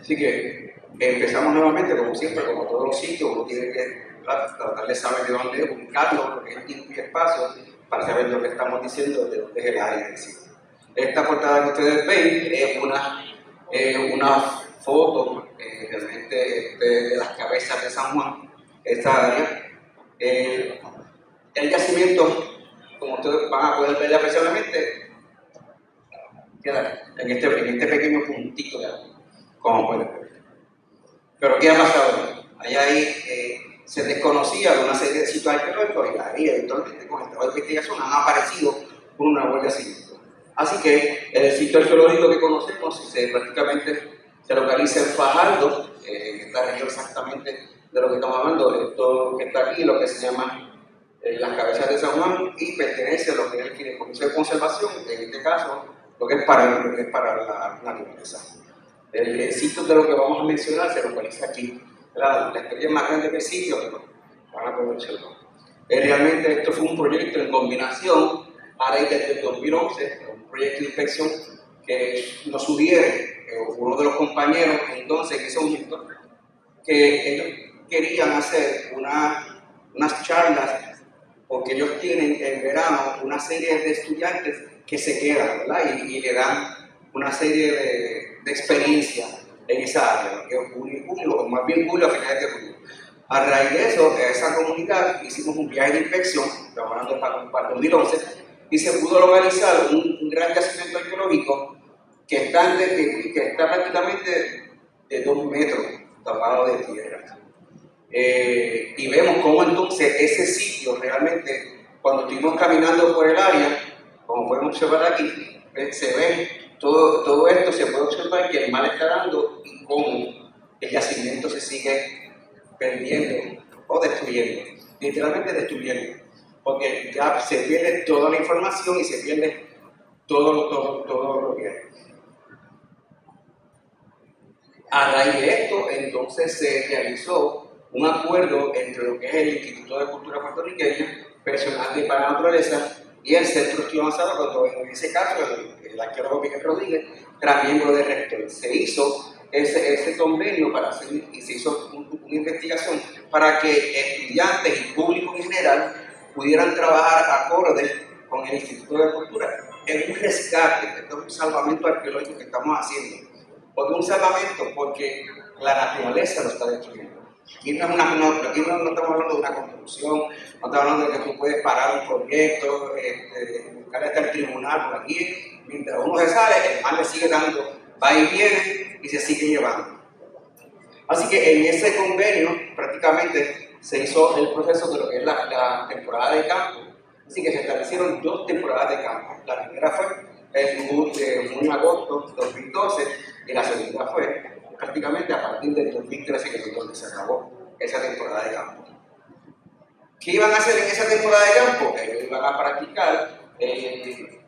Así que empezamos nuevamente, como siempre, como todos los sitios, uno tiene que tratar de saber de dónde es, ubicarlo, porque hay tiempo y espacio para saber lo que estamos diciendo, de dónde es el área en sí. Esta portada que ustedes ven es una foto realmente de las cabezas de San Juan, esta área. El yacimiento, como ustedes van a poder ver apreciablemente, queda en este pequeño puntito de aquí, como pueden ver. Pero ¿qué ha pasado? Ahí se desconocía de una serie de sitios arqueológicos y ahí eventualmente con el trabajo de investigación han aparecido un nuevo yacimiento. Así que el sitio arqueológico que conocemos prácticamente se localiza en Fajardo, en esta región exactamente de lo que estamos hablando, esto que está aquí, lo que se llama las cabezas de San Juan, y pertenece a lo que es el Fideicomiso de Conservación, en este caso, lo que es para la naturaleza. El sitio de lo que vamos a mencionar se localiza aquí. La estrella más grande que el sitio, van a poder observar. Realmente esto fue un proyecto en combinación, ahora desde el 2011, un proyecto de inspección que nos sugiere uno de los compañeros entonces en ese momento, que ellos querían hacer unas charlas, porque ellos tienen en verano una serie de estudiantes que se quedan, ¿verdad? Y le dan una serie de experiencias en esa área, que es julio, o más bien julio a finales de julio. A raíz de eso, a esa comunidad hicimos un viaje de inspección, estamos hablando para el 2011, y se pudo localizar un gran yacimiento arqueológico que está prácticamente de 2 metros tapado de tierra. Y vemos cómo entonces ese sitio realmente, cuando estuvimos caminando por el área, como podemos observar aquí, se ve todo esto, se puede observar que el mar está dando y cómo el yacimiento se sigue perdiendo o destruyendo, literalmente destruyendo, porque ya se pierde toda la información y se pierde todo lo que hay. A raíz de esto, entonces se realizó un acuerdo entre lo que es el Instituto de Cultura Puertorriqueña, Personal de Para la Naturaleza y el Centro de Estudio Avanzado, cuando en ese caso el arqueólogo Miguel Rodríguez era miembro de rector. Se hizo ese convenio para hacer, y se hizo una investigación para que estudiantes y público en general pudieran trabajar acorde con el Instituto de Cultura en un rescate, en un salvamento arqueológico que estamos haciendo. ¿Por qué un salvamento? Porque la naturaleza lo está destruyendo. Aquí no estamos hablando de una construcción, no estamos hablando de que tú puedes parar un proyecto, buscar hasta el tribunal por aquí. Mientras uno se sale, el mar le sigue dando, va y viene y se sigue llevando. Así que en ese convenio prácticamente se hizo el proceso de lo que es la temporada de campo. Así que se establecieron 2 temporadas de campo. La primera fue en junio-agosto de 2012 y la segunda fue prácticamente a partir del 2013, que es donde se acabó esa temporada de campo. ¿Qué iban a hacer en esa temporada de campo? Ellos iban a practicar el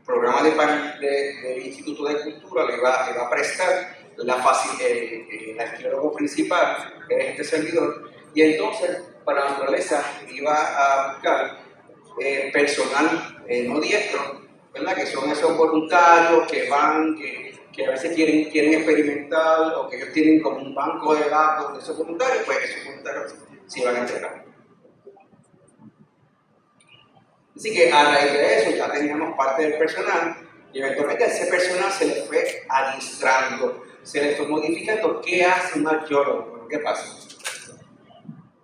programa del Instituto de Cultura, le iba a prestar el arqueólogo principal, que es este servidor, y entonces para la naturaleza iba a buscar personal no diestro, ¿verdad? Que son esos voluntarios que van, que a veces quieren experimentar, o que ellos tienen como un banco de datos de esos voluntarios, pues esos voluntarios se iban a entregar. Así que a raíz de eso ya teníamos parte del personal, y eventualmente a ese personal se le fue adiestrando, se le fue modificando. ¿Qué hace un arqueólogo? Bueno, ¿qué pasa?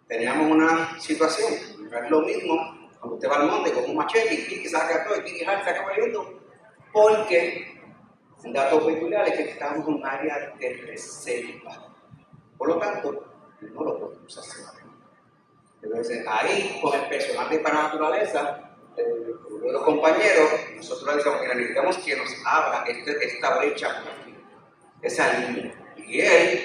Teníamos una situación, no es lo mismo cuando usted va al monte con un machete y saca todo, y saca valiendo, porque un dato peculiar es que estamos en un área de reserva. Por lo tanto, no lo podemos hacer. Entonces, ahí, con el personal de Para Naturaleza, de los compañeros, nosotros le decimos que necesitamos que nos abra esta brecha por aquí, esa línea. Y él,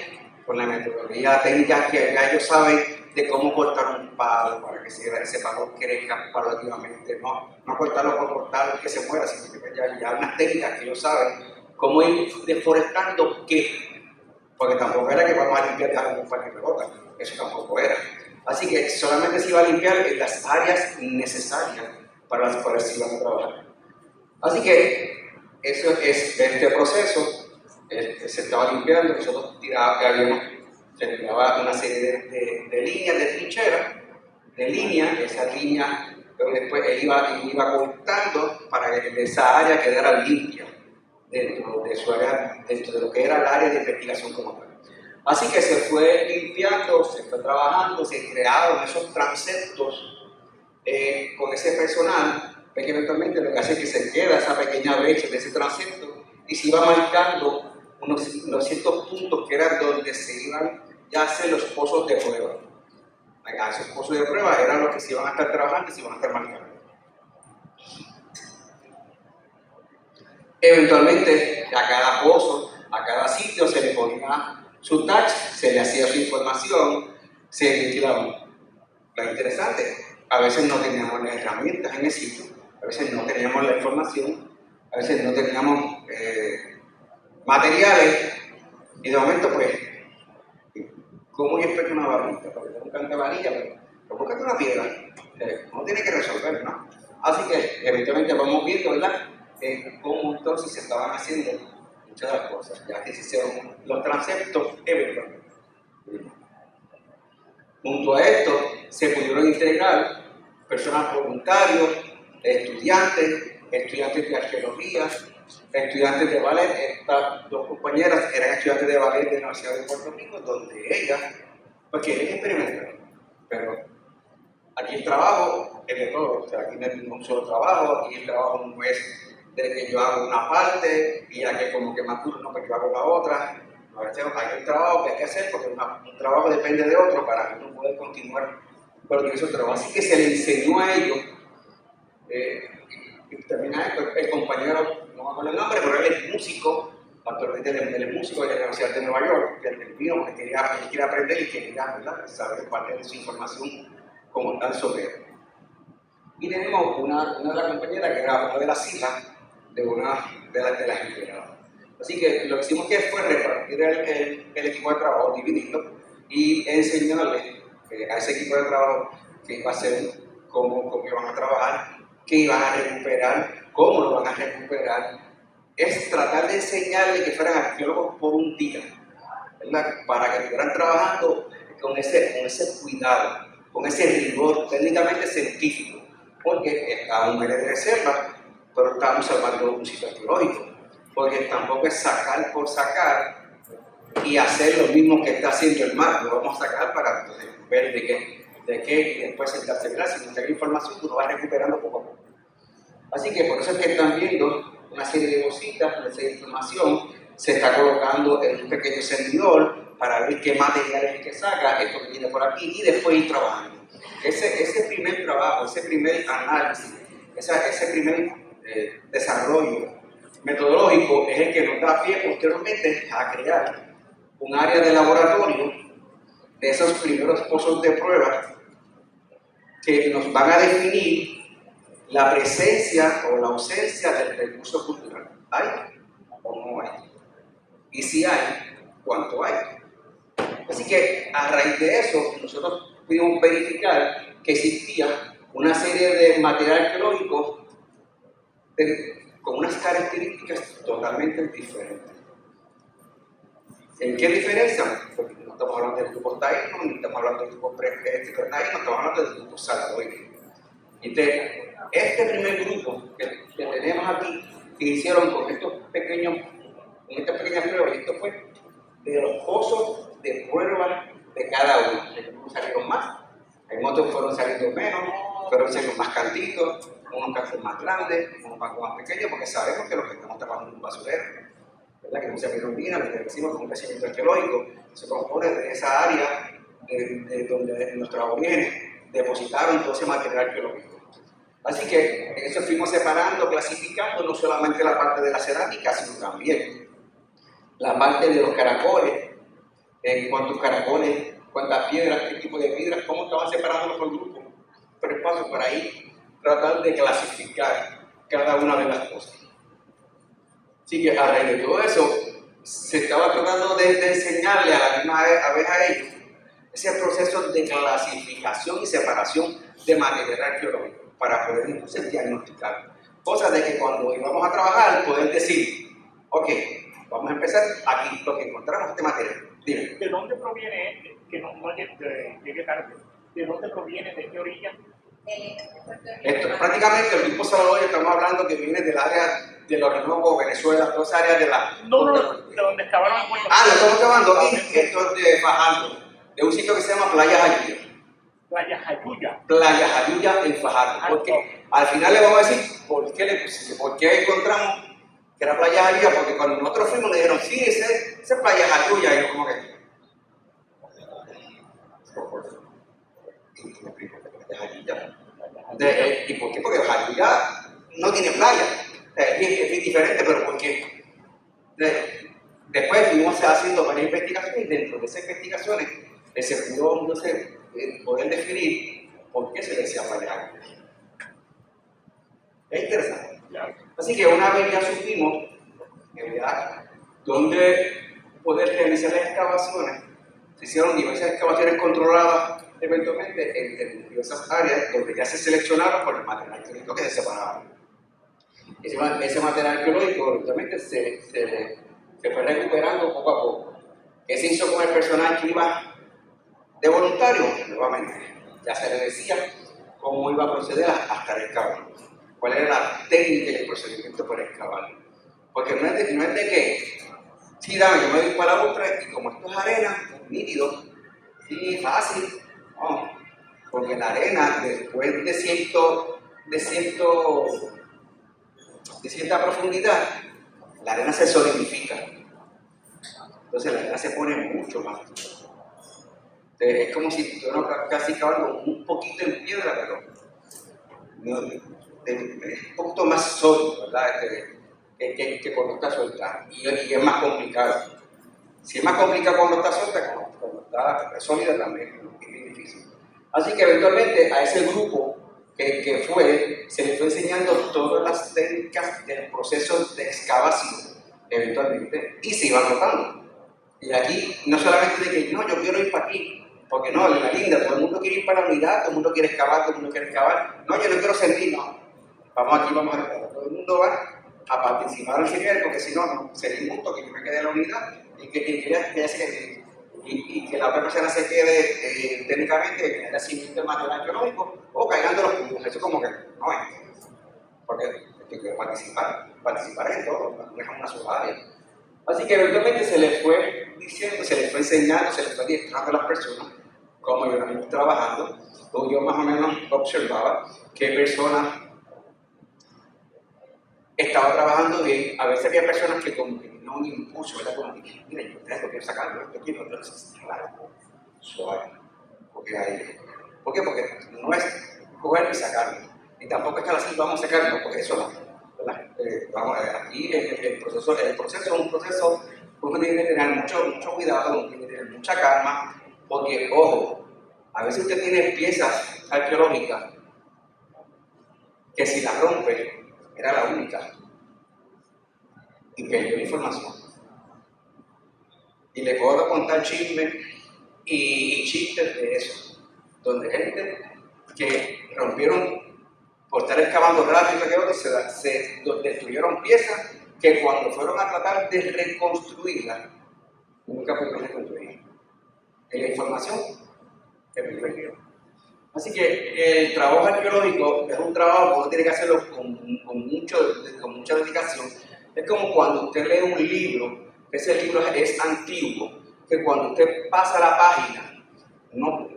con la metodología técnica que ya ellos saben de cómo cortar un palo para que ese palo crezca paulatinamente, no cortarlo por cortarlo que se muera, sino que ya unas técnicas que ellos saben cómo ir deforestando qué, porque tampoco era que vamos a limpiar de un par de pelotas, eso tampoco era. Así que solamente se iba a limpiar en las áreas necesarias para las cuales se iban a trabajar. Así que eso es este proceso. se estaba limpiando, nosotros se tiraba una serie de líneas de trinchera, de líneas, esas líneas, pero después él iba cortando para que esa área quedara limpia dentro de su área, dentro de lo que era el área de investigación como tal. Así que se fue limpiando, se fue trabajando, se crearon esos transeptos con ese personal, que eventualmente lo que hace es que se queda esa pequeña brecha de ese transepto y se iba marcando unos ciertos puntos que eran donde se iban ya a hacer los pozos de prueba. Esos pozos de prueba eran los que se iban a estar trabajando y se iban a estar marcando. Eventualmente a cada pozo, a cada sitio se le ponía su touch, se le hacía su información, se vigilaba. Lo interesante, a veces no teníamos las herramientas en el sitio, a veces no teníamos la información, a veces no teníamos materiales, y de momento pues, ¿cómo inspecta una varilla? Porque tengo un canto de varilla, pero búscate una piedra, uno tiene que resolver, ¿no? Así que eventualmente vamos viendo, ¿verdad? Cómo entonces se estaban haciendo muchas de las cosas, ya que se hicieron los transeptos eventualmente. Junto a esto se pudieron integrar personas voluntarios, estudiantes de arqueología, estudiantes de ballet. Estas dos compañeras eran estudiantes de ballet de la Universidad de Puerto Rico, donde ellas pues quieren experimentar. Pero aquí el trabajo es de todo, o sea, aquí no hay un solo trabajo, aquí el trabajo no es de que yo hago una parte y ya que como que más turno pues yo hago la otra. Hay un trabajo que hay que hacer porque un trabajo depende de otro para que uno pueda continuar con ese trabajo. Así que se le enseñó a ellos, y termina esto, el compañero, no me acuerdo el nombre, pero él es músico, actualmente él es músico de la Universidad de Nueva York, que él vino porque quería aprender y quería, ¿verdad?, saber parte de su información como tal sobre él. Y tenemos una de las compañeras que era una de las hijas de una de las empleadas. Así que lo que hicimos fue repartir el equipo de trabajo, dividirlo y enseñarle a ese equipo de trabajo qué iba a hacer, cómo iban a trabajar, qué iban a recuperar, cómo lo van a recuperar. Es tratar de enseñarle que fueran arqueólogos por un día, ¿verdad?, para que estuvieran trabajando con ese cuidado, con ese rigor técnicamente científico, porque estábamos en de reserva, pero estamos salvando un sitio arqueológico, porque tampoco es sacar por sacar y hacer lo mismo que está haciendo el mar. Lo vamos a sacar para entonces, ver de qué y después sentarse gracias. Si no tenga información, tú lo vas recuperando poco a poco. Así que por eso es que están viendo una serie de cositas, una serie de información, se está colocando en un pequeño servidor para ver qué materiales es que saca, esto que viene por aquí, y después ir trabajando. Ese primer trabajo, ese primer análisis, ese primer desarrollo metodológico es el que nos da pie posteriormente a crear un área de laboratorio de esos primeros pozos de prueba que nos van a definir la presencia o la ausencia del recurso cultural. ¿Hay o no hay? Y si hay, ¿cuánto hay? Así que a raíz de eso nosotros pudimos verificar que existía una serie de material arqueológico con unas características totalmente diferentes. ¿En qué diferencia? Porque no estamos hablando del grupo taíno, ni estamos hablando del grupo taíno, estamos hablando del grupo saladoide. Entonces, este primer grupo que tenemos aquí, que hicieron con estas pequeñas pruebas, y esto fue de los pozos de prueba de cada uno. Algunos salieron más, hay otros fueron saliendo menos, fueron saliendo más cantitos, unos casos más grandes, unos más pequeños, porque sabemos que los que estamos trabajando en un basurero, ¿verdad?, que no se rutina, lo que decimos como un crecimiento arqueológico, se compone de esa área de donde nuestros aborígenes depositaron todo ese material arqueológico. Así que eso fuimos separando, clasificando no solamente la parte de la cerámica, sino también la parte de los caracoles, cuántos caracoles, cuántas piedras, qué tipo de piedras, cómo estaban separándolos por grupos, por espacios, por ahí tratar de clasificar cada una de las cosas. Así que a raíz de todo eso, se estaba tratando de enseñarle a la misma vez a ellos ese proceso de clasificación y separación de material arqueológico para poder entonces diagnosticar. Cosa de que cuando íbamos a trabajar, poder decir, ok, vamos a empezar aquí, lo que encontramos este material. Dime. ¿De dónde proviene, que no llegue tarde, de dónde proviene, de qué orilla? Esto, prácticamente el grupo Salvador, estamos hablando que viene del área de los Renuevos, Venezuela, todas esas áreas de la... No, de donde excavaron en Puerto Rico. Lo estamos acabando aquí, esto es de Fajardo, de un sitio que se llama Playa Jayuya. Playa Jayuya. Playa Jayuya en Fajardo. Porque al final le vamos a decir por qué encontramos que era Playa Jayuya, porque cuando nosotros fuimos nos dijeron, sí, ese es Playa Jayuya, y yo como que... ¿Y por qué? Porque Jayuya no tiene playa, es diferente, pero ¿por qué? Después fuimos haciendo varias investigaciones y dentro de esas investigaciones se pudo entonces poder definir por qué se le decía Playa Jayuya. Es interesante. Así que una vez ya supimos dónde poder realizar las excavaciones, se hicieron diversas excavaciones controladas eventualmente en diversas áreas donde ya se seleccionaron por el material arqueológico que se separaba. Ese material arqueológico eventualmente se fue recuperando poco a poco. ¿Qué se hizo con el personal que iba de voluntario? Nuevamente, ya se le decía cómo iba a proceder hasta el excavar. ¿Cuál era la técnica y el procedimiento para excavar? Porque no es de que, sí, dame, yo me doy para la otra y como esto es arena, es nítido, sí, fácil. No, porque la arena, después de cierta profundidad, la arena se solidifica. Entonces la arena se pone mucho más. Entonces, es como si estuviera casi cavando un poquito en piedra, pero es un poquito más sólido, ¿verdad? Que cuando está suelta. Y es más complicado. Si es más complicado cuando está suelta, cuando está sólida también es difícil. Así que eventualmente a ese grupo se le fue enseñando todas las técnicas del proceso de excavación, eventualmente, y se iban notando. Y aquí no solamente de que no, yo quiero ir para aquí, porque no, en la linda, todo el mundo quiere ir para la unidad, todo el mundo quiere excavar, todo el mundo quiere excavar. No, yo no quiero sentir, no. Vamos aquí, vamos a todo el mundo va a participar al final, porque si no, sería injusto que yo me quede en la unidad y que la otra persona se quede técnicamente en el nacimiento del material arqueológico o cagando los puntos. Eso como que no es. Porque yo quiero participar en todo, no es una sola área. Así que eventualmente se les fue diciendo, se les fue enseñando, se les fue adiestrando a las personas cómo iban a ir trabajando. Entonces yo más o menos observaba qué personas estaba trabajando bien. A veces había personas que como que no un impulso, ¿verdad? Como que, mira, yo quiero sacarlo, esto quiero, entonces, claro, suave. ¿Por qué? Porque no es coger y sacarlo. Y tampoco es que así vamos a sacarlo, porque eso no, ¿verdad? Aquí el proceso es un proceso que uno tiene que tener mucho cuidado, uno tiene que tener mucha calma, porque, ojo, a veces usted tiene piezas arqueológicas que si las rompe, era la única y perdió la información. Y le puedo contar chismes y chistes de eso, donde gente que rompieron por estar excavando rápido se destruyeron piezas que cuando fueron a tratar de reconstruirlas, nunca pudieron reconstruir. En la información que me perdió. Así que el trabajo arqueológico es un trabajo que uno tiene que hacerlo con mucha dedicación. Es como cuando usted lee un libro, ese libro es antiguo, que cuando usted pasa la página,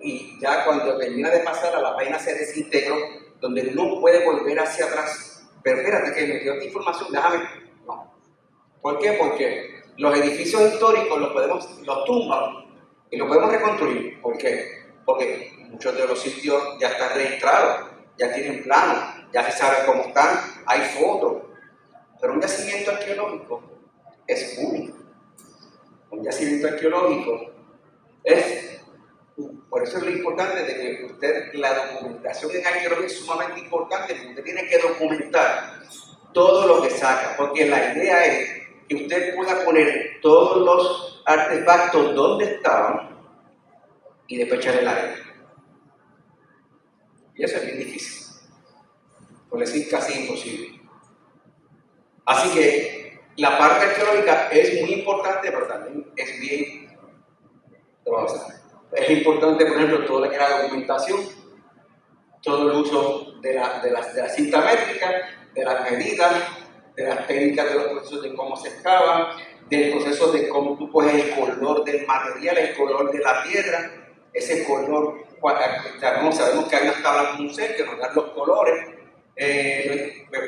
y ya cuando termina de pasar la página se desintegró, donde no puede volver hacia atrás. Pero espérate que me quedó esta información, déjame. No. ¿Por qué? Porque los edificios históricos los tumban y los podemos reconstruir. ¿Por qué? Porque muchos de los sitios ya están registrados, ya tienen planos, ya se sabe cómo están, hay fotos. Pero un yacimiento arqueológico es único. Un yacimiento arqueológico por eso es lo importante de que la documentación en arqueología es sumamente importante, porque usted tiene que documentar todo lo que saca, porque la idea es que usted pueda poner todos los artefactos donde estaban y después echar el aire. Y eso es bien difícil, por decir casi imposible. Así que la parte arqueológica es muy importante, pero también es bien grosa. Es importante, por ejemplo, todo lo que es la documentación, todo el uso de la cinta métrica, de las medidas, de las técnicas de los procesos de cómo se excava, del proceso de cómo tú coges el color del material, el color de la piedra, ese color, sabemos que hay unas tablas de museo que nos dan los colores,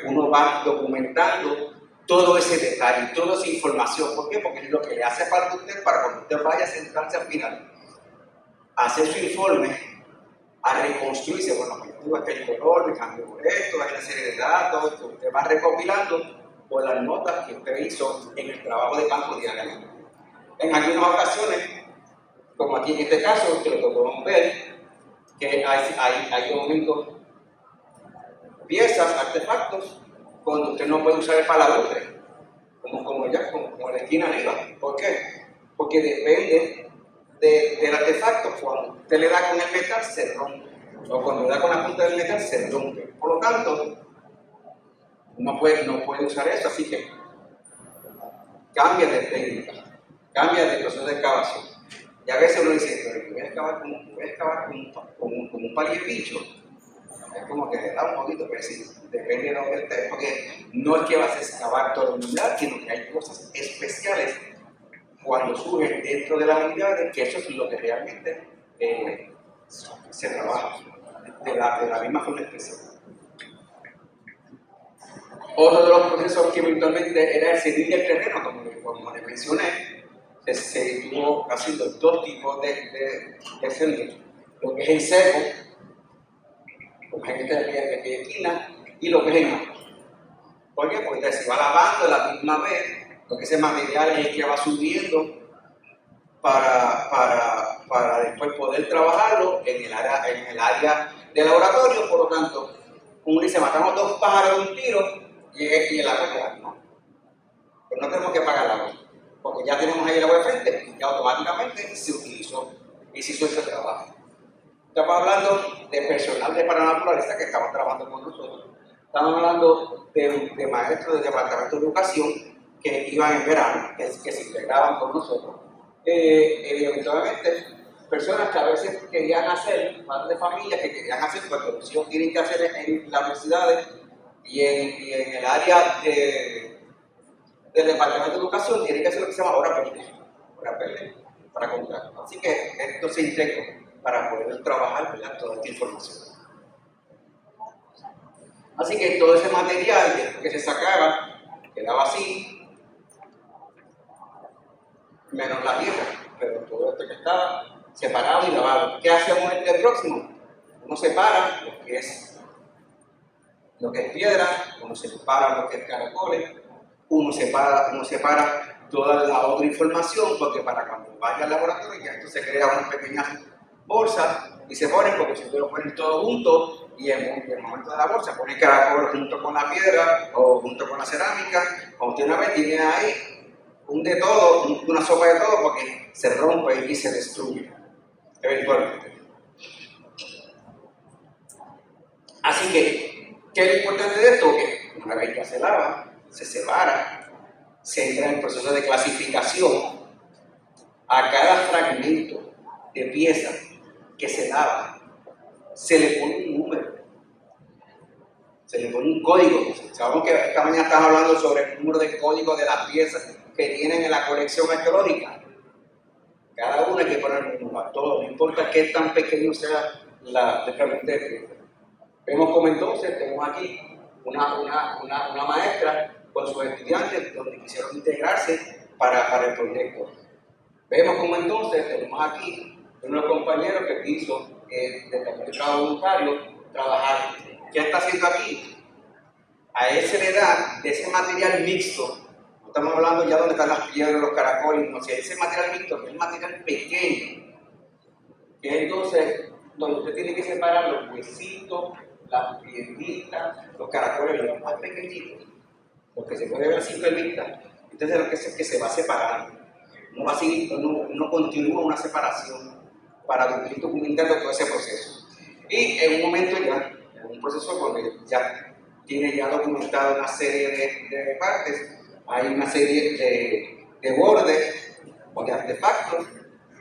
uno va documentando todo ese detalle, toda esa información. ¿Por qué? Porque es lo que le hace falta a usted para cuando usted vaya a sentarse al final, hacer su informe, a reconstruirse. Bueno, yo tengo este color, me cambio por esto, hay una serie de datos que usted va recopilando por las notas que usted hizo en el trabajo de campo diariamente. En algunas ocasiones, como aquí en este caso, que lo podemos ver, que hay de momento piezas, artefactos, cuando usted no puede usar el palabutre, como la esquina arriba. ¿Por qué? Porque depende del artefacto. Cuando usted le da con el metal, se rompe. O cuando le da con la punta del metal, se rompe. Por lo tanto, no puede usar eso. Así que cambia de técnica, cambia de proceso de excavación. Y a veces uno dice, pero yo voy a excavar con un palo de bicho. Es como que da un poquito, pero sí, depende de dónde esté, porque no es que vas a excavar toda la unidad, sino que hay cosas especiales cuando surgen dentro de las unidades, que eso es lo que realmente se trabaja de la misma forma especial. Otro de los procesos que eventualmente era el sedir del terreno, como les mencioné, se estuvo haciendo dos tipos de sedir, lo que es el seco, lo que es este de aquí de esquina, y lo que es el agua. ¿Por qué? Porque se va lavando a la misma vez, porque ese material es el que va subiendo para después poder trabajarlo en el área de laboratorio. Por lo tanto, uno dice, matamos dos pájaros de un tiro y el agua queda, ¿no? Pero no tenemos que pagar el agua, porque ya tenemos ahí el agua de frente y ya automáticamente se utilizó y se hizo ese trabajo. Estamos hablando de personal de paranaturalista que estaban trabajando con nosotros. Estamos hablando de maestros del departamento de educación que iban en verano, que se integraban con nosotros. Eventualmente, personas que a veces querían hacer, padres de familia que querían hacer, porque los hijos tienen que hacer en las universidades y en el área del departamento de educación, tienen que hacer lo que se llama hora verde para comprar. Así que esto se integró para poder trabajar, ¿verdad?, toda esta información. Así que todo ese material que se sacaba quedaba así, menos la tierra, pero todo esto que estaba separado y lavado. ¿Qué hacemos en el próximo? Uno separa lo que es piedra, uno separa lo que es caracoles, uno separa toda la otra información, porque para cuando vaya al laboratorio ya esto se crea unas pequeñas bolsas y se ponen, porque si lo ponen todo junto y en el momento de la bolsa pone el caracol junto con la piedra o junto con la cerámica, cuando usted una vez tiene ahí un de todo, una sopa de todo, porque se rompe y se destruye eventualmente. Así que, ¿qué es lo importante de esto? Que una vez ya se lava, se separa, se entra en el proceso de clasificación. A cada fragmento de pieza que se lava, se le pone un número, se le pone un código. Sabemos que esta mañana estamos hablando sobre el número de código de las piezas que tienen en la colección arqueológica. Cada una hay que poner un número a todo, no importa qué tan pequeño sea el fragmento de pieza. Vemos como entonces tenemos aquí una maestra con sus estudiantes donde quisieron integrarse para el proyecto. Vemos como entonces tenemos aquí uno de los compañeros que quiso desde el mercado voluntario trabajar. ¿Qué está haciendo aquí? A él se le da de ese material mixto. No estamos hablando ya donde están las piedras, los caracoles, no sé, ese material mixto, que es material pequeño, que es entonces donde usted tiene que separar los huesitos, las piedritas, los caracoles, los más pequeñitos, los que se puede ver a simple vista. Entonces lo que se va separando. No va a seguir, no continúa una separación para ir documentando todo ese proceso. Y en un momento ya, en un proceso donde ya tiene ya documentado una serie de partes, hay una serie de bordes o de artefactos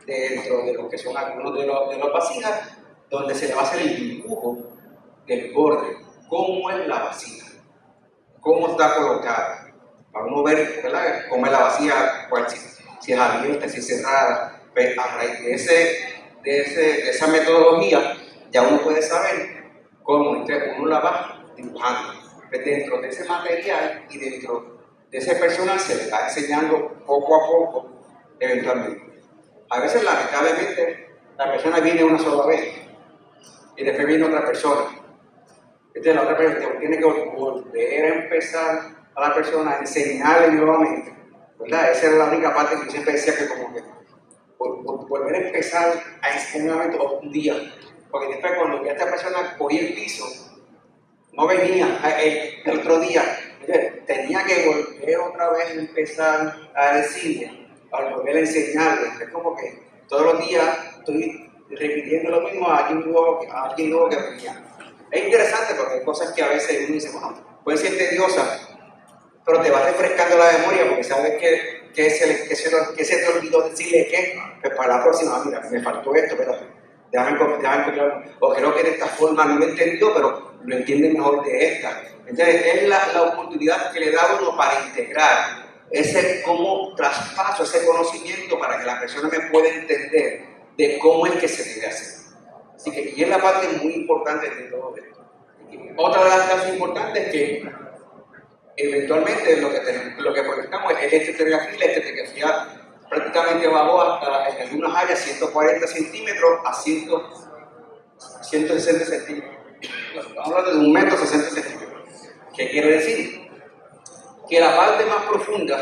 dentro de lo que son algunos de los vasijas, donde se le va a hacer el dibujo del borde, cómo es la vasija, cómo está colocada, para uno ver, ¿verdad?, cómo es la vasija, si es abierta, si es cerrada. Pues a raíz de esa metodología, ya uno puede saber cómo uno la va dibujando. Pues dentro de ese material y dentro de ese personal se le va enseñando poco a poco, eventualmente. A veces, lamentablemente, la persona viene una sola vez y después viene otra persona. Entonces la otra persona tiene que volver a empezar a la persona a enseñarle nuevamente, ¿verdad? Esa era la única parte que yo siempre decía, que como que volver a empezar a enseñar nuevamente un día, porque después cuando ya esta persona cogía el piso, no venía el otro día, entonces tenía que volver otra vez a empezar a decirle, a volver a enseñarle. Es como que todos los días estoy repitiendo lo mismo a alguien nuevo que venía. Es interesante porque hay cosas que a veces uno dice, bueno, puede ser tediosa, pero te vas refrescando la memoria porque sabes que se te olvidó decirle que, pues para la próxima, mira, me faltó esto, pero déjame encontrarlo. O creo que de esta forma no lo entendió, pero lo entiende mejor de esta. Entonces es la oportunidad que le da uno para integrar ese como traspaso, ese conocimiento para que la persona me pueda entender de cómo es que se debe hacer. Así que y es la parte muy importante de todo esto. Otra de las cosas importantes es que eventualmente lo que proyectamos es la estereografía prácticamente bajó hasta en algunas áreas 140 centímetros a 160 centímetros. Estamos hablando de 1,60 m. ¿Qué quiere decir? Que la parte más profunda,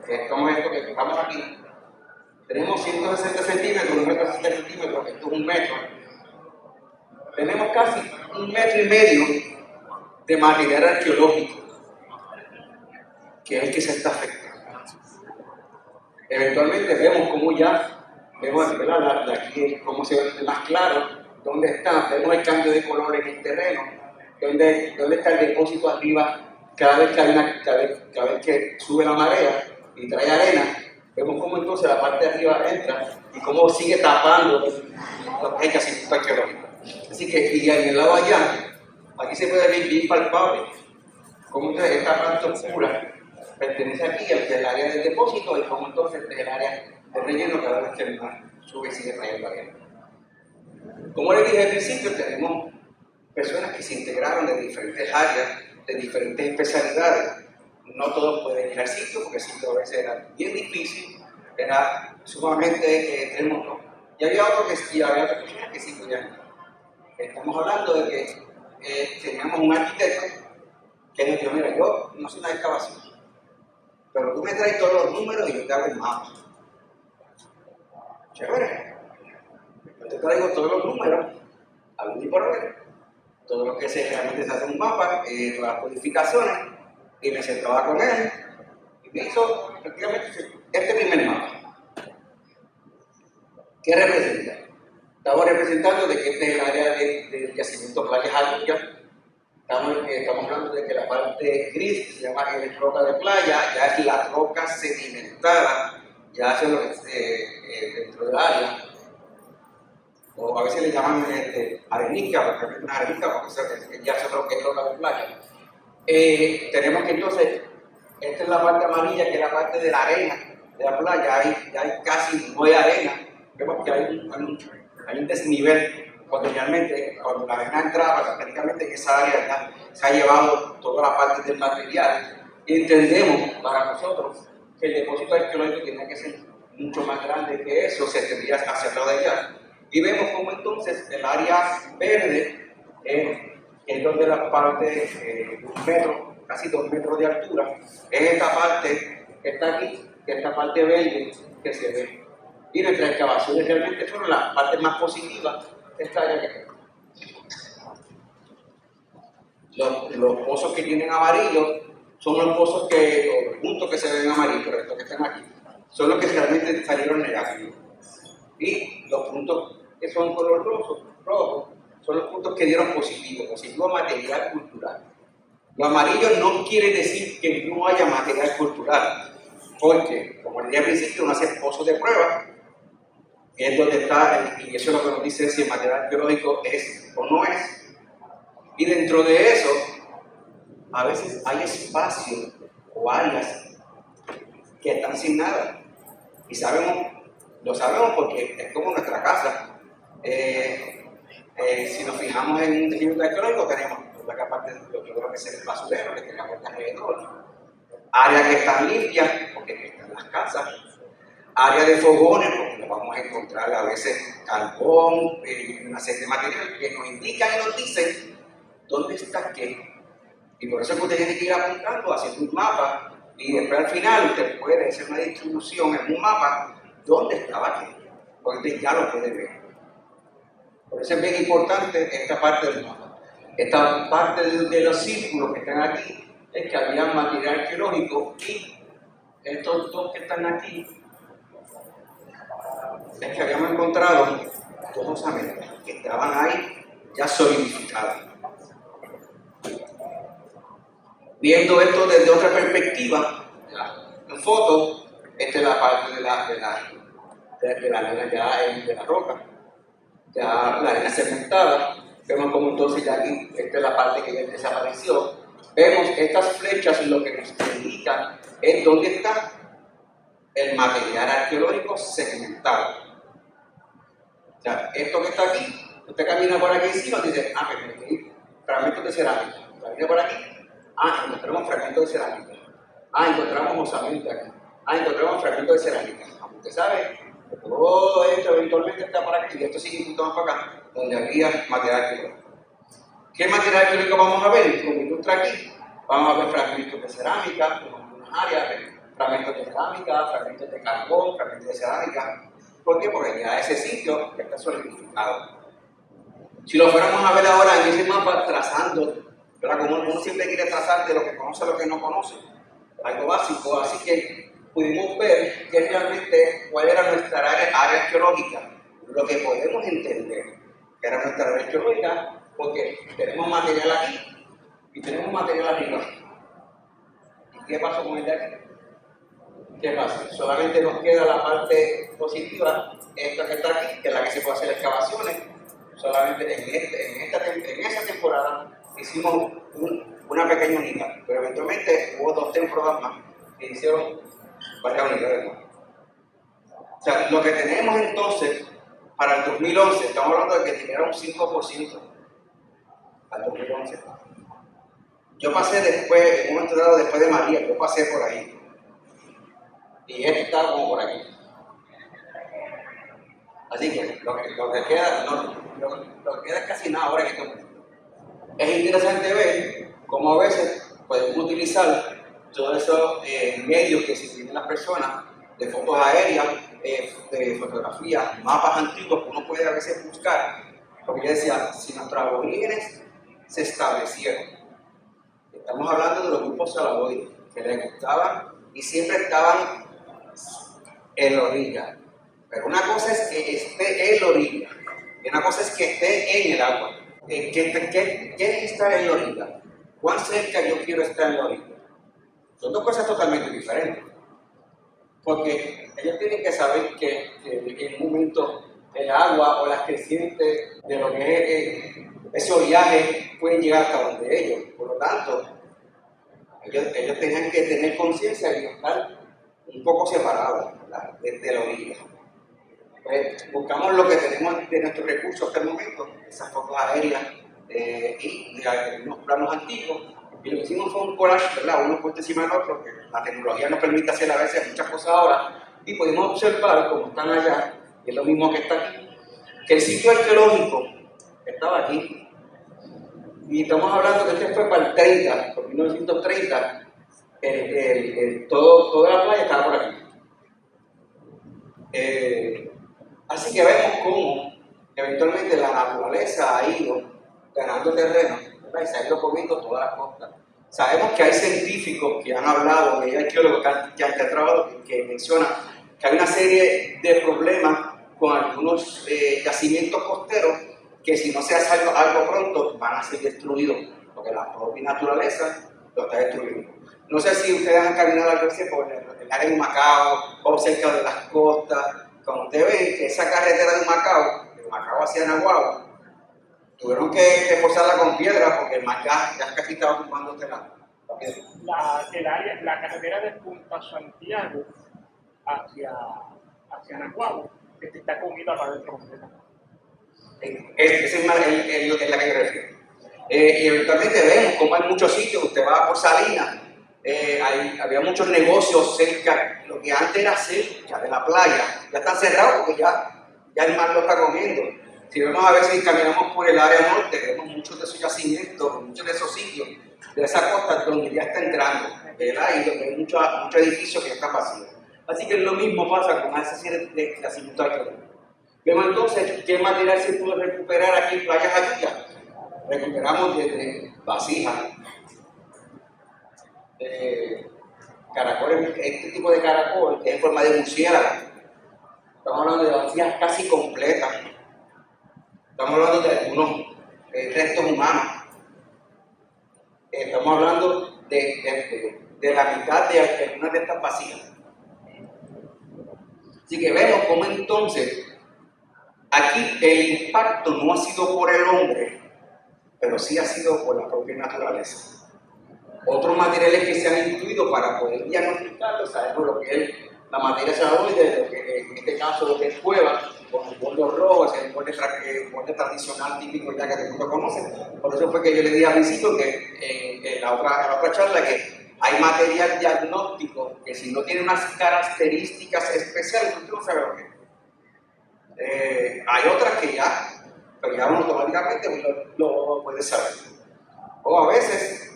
que es como esto que estamos aquí, tenemos 160 centímetros, 1,60 centímetros, esto es 1 metro. Tenemos casi 1,5 metros de material arqueológico, que es el que se está afectando. Eventualmente vemos cómo ¿verdad? De aquí cómo se ve más claro dónde está, vemos el cambio de color en el terreno, dónde está el depósito arriba, cada vez que sube la marea y trae arena, vemos cómo entonces la parte de arriba entra y cómo sigue tapando lo que hay que hacer arqueológico. Así que, y en el lado allá, aquí se puede ver bien palpable cómo esta parte oscura pertenece aquí al área del depósito y cómo entonces el área de relleno cada vez que el mar sube y sigue trayendo arena. Como les dije al principio, tenemos personas que se integraron de diferentes áreas, de diferentes especialidades. No todos pueden ir al sitio porque el sitio a veces era bien difícil, era sumamente tremoso. Y había otras personas que sí podían. Estamos hablando de que teníamos un arquitecto que nos dijo, mira, yo no soy una excavación, pero tú me traes todos los números y yo te hago un mapa. Chévere. Yo te traigo todos los números, algún tipo de todo lo que realmente se hace un mapa, todas las codificaciones, y me sentaba con él y me hizo prácticamente este primer mapa. ¿Qué representa? Estamos representando de que este es el área del yacimiento Playas Aluya. Estamos hablando de que la parte gris, que se llama roca de playa, ya es la roca sedimentada, ya hace lo que dentro del área. O a veces le llaman arenisca, porque es una arenisca, porque ya se roca de playa. Tenemos que entonces, esta es la parte amarilla, que es la parte de la arena de la playa, ya hay casi no hay arena. Vemos que hay un desnivel. Cuando realmente, cuando la arena entraba, prácticamente en esa área ya se ha llevado toda la parte del material. Y entendemos para nosotros que el depósito arqueológico tiene que ser mucho más grande que eso, se tendría hacia atrás de allá. Y vemos cómo entonces el área verde es donde la parte de 1 metro, casi 2 metros de altura, es esta parte que está aquí, que es esta parte verde que se ve. Y nuestras excavaciones realmente fueron las partes más positivas de esta área que tenemos. Los pozos que tienen amarillo son los pozos los puntos que se ven amarillos, estos que están aquí, son los que realmente salieron negativos. Y los puntos que son color rojo son los puntos que dieron positivo material cultural. Lo amarillo no quiere decir que no haya material cultural, porque, como le dije al principio, uno hace pozos de prueba, y es donde está, y eso es lo que nos dice si el material arqueológico es o no es. Y dentro de eso, a veces hay espacios o áreas que están sin nada. Y lo sabemos porque es como nuestra casa. Si nos fijamos en un tejido arqueológico, tenemos la parte de lo que creo que es el basurero, que tiene la puerta alrededor. Áreas que están limpias, porque están las casas. Áreas de fogones, porque nos vamos a encontrar a veces carbón, una serie de materiales que nos indican y nos dicen dónde está qué. Y por eso es que usted tiene que ir apuntando, haciendo un mapa, y después al final usted puede hacer una distribución en un mapa dónde estaba qué, porque usted ya lo puede ver. Por eso es bien importante esta parte del mapa. Esta parte de los círculos que están aquí es que había material arqueológico, y estos dos que están aquí es que habíamos encontrado dos osamentas que estaban ahí ya solidificadas. Viendo esto desde otra perspectiva, en foto, esta es la parte de la arena ya de la roca, ya la arena cementada. Vemos como entonces ya aquí, esta es la parte que ya desapareció. Vemos estas flechas, lo que nos indican es dónde está el material arqueológico segmentado. O sea, esto que está aquí, usted camina por aquí encima y dice, pero aquí fragmentos de cerámica. Camina por aquí, encontramos fragmentos de cerámica. Encontramos osamentas aquí. Encontramos fragmentos de cerámica. Como usted sabe, todo esto eventualmente está por aquí, y esto sigue un poquito más para acá, donde había material arqueológico. ¿Qué material arqueológico vamos a ver? Como ilustra aquí, vamos a ver fragmentos de cerámica, en algunas áreas, fragmentos de cerámica, fragmentos de carbón, fragmentos de cerámica. ¿Por qué? Porque ya ese sitio ya está solidificado. Si lo fuéramos a ver ahora en ese mapa, trazando, ¿verdad? Como uno siempre quiere trazar de lo que conoce a lo que no conoce, algo básico, así que pudimos ver que realmente cuál era nuestra área arqueológica, lo que podemos entender que era nuestra área arqueológica, porque tenemos material aquí y tenemos material arriba. ¿Y qué pasó con el de aquí? ¿Qué pasa? Solamente nos queda la parte positiva, esta que está aquí, que es la que se puede hacer excavaciones. Solamente en esa temporada hicimos una pequeña unidad, pero eventualmente hubo 2 temporadas más que hicieron varias unidades más. O sea, lo que tenemos entonces para el 2011, estamos hablando de que tenía un 5% al 2011. Yo pasé después, en un momento dado después de María, yo pasé por ahí. Y este estaba como por aquí. Así que lo que queda, lo que queda es casi nada ahora en este momento. Es interesante ver cómo a veces podemos utilizar todos esos medios que se tienen las personas, de fotos aéreas, de fotografías, mapas antiguos que uno puede a veces buscar. Porque yo decía, si nuestros aborígenes se establecieron, estamos hablando de los grupos salaboides, que les gustaban y siempre estaban en la orilla. Pero una cosa es que esté en la orilla y una cosa es que esté en el agua. ¿Qué es estar en la orilla? ¿Cuán cerca yo quiero estar en la orilla? Son dos cosas totalmente diferentes. Porque ellos tienen que saber que en un momento el agua o las crecientes de lo que es ese oleaje pueden llegar hasta donde ellos. Por lo tanto, ellos tenían que tener conciencia y estar un poco separados, ¿verdad?, de la orilla. Pues buscamos lo que tenemos de nuestros recursos hasta el momento, esas fotos aéreas y unos planos antiguos, y lo que hicimos fue un collage, ¿verdad?, uno puesto encima del otro, que la tecnología nos permite hacer a veces muchas cosas ahora, y pudimos observar cómo están allá, y es lo mismo que está aquí, que el sitio arqueológico estaba aquí, y estamos hablando que este fue para el 30, por 1930, toda la playa estaba por aquí. Así que vemos cómo eventualmente la naturaleza ha ido ganando terreno, ¿verdad?, y se ha ido comiendo toda la costa. Sabemos que hay científicos que han hablado, hay arqueólogos que han trabajado, que mencionan que hay una serie de problemas con algunos yacimientos costeros que si no se hace algo pronto van a ser destruidos, porque la propia naturaleza lo está destruyendo. No sé si ustedes han caminado a veces por el área de Humacao o cerca de las costas. Cuando ustedes ven que esa carretera de Humacao hacia Nahuatl, tuvieron que forzarla con piedra porque el mar ya casi estaba tumbando la piedra. La carretera de Punta Santiago hacia Nahuatl está comida para adentro completamente. Esa es la que yo refiero. Y eventualmente vemos como hay muchos sitios, usted va por Salinas, había muchos negocios cerca, lo que antes era cerca de la playa, ya están cerrados porque ya el mar lo está comiendo. Si vemos a veces caminamos por el área norte, vemos muchos de esos yacimientos, muchos de esos sitios, de esa costa donde ya está entrando, ¿verdad? Y donde hay muchos edificios que están vacíos. Así que lo mismo pasa con esa serie de yacimientos arqueológicos. Vemos entonces qué material se pudo recuperar aquí en Playas Ayuya. Recuperamos desde vasijas, caracoles, este tipo de caracol que es en forma de murciélago. Estamos hablando de vasijas casi completas. Estamos hablando de algunos restos humanos. Estamos hablando de la mitad de algunas de estas vasijas. Así que vemos cómo entonces aquí el impacto no ha sido por el hombre, pero sí ha sido por la propia naturaleza. Otros materiales que se han incluido para poder diagnosticarlo, sabemos lo que es la materia celuloide, lo que en este caso lo que es cueva, con el borde rojo, es el borde tradicional típico ya que todo el mundo conoce. Por eso fue que yo le dije al principio que en la otra charla que hay material diagnóstico que si no tiene unas características especiales, usted no sabe lo que es. Hay otras que ya uno automáticamente lo puede saber. O a veces,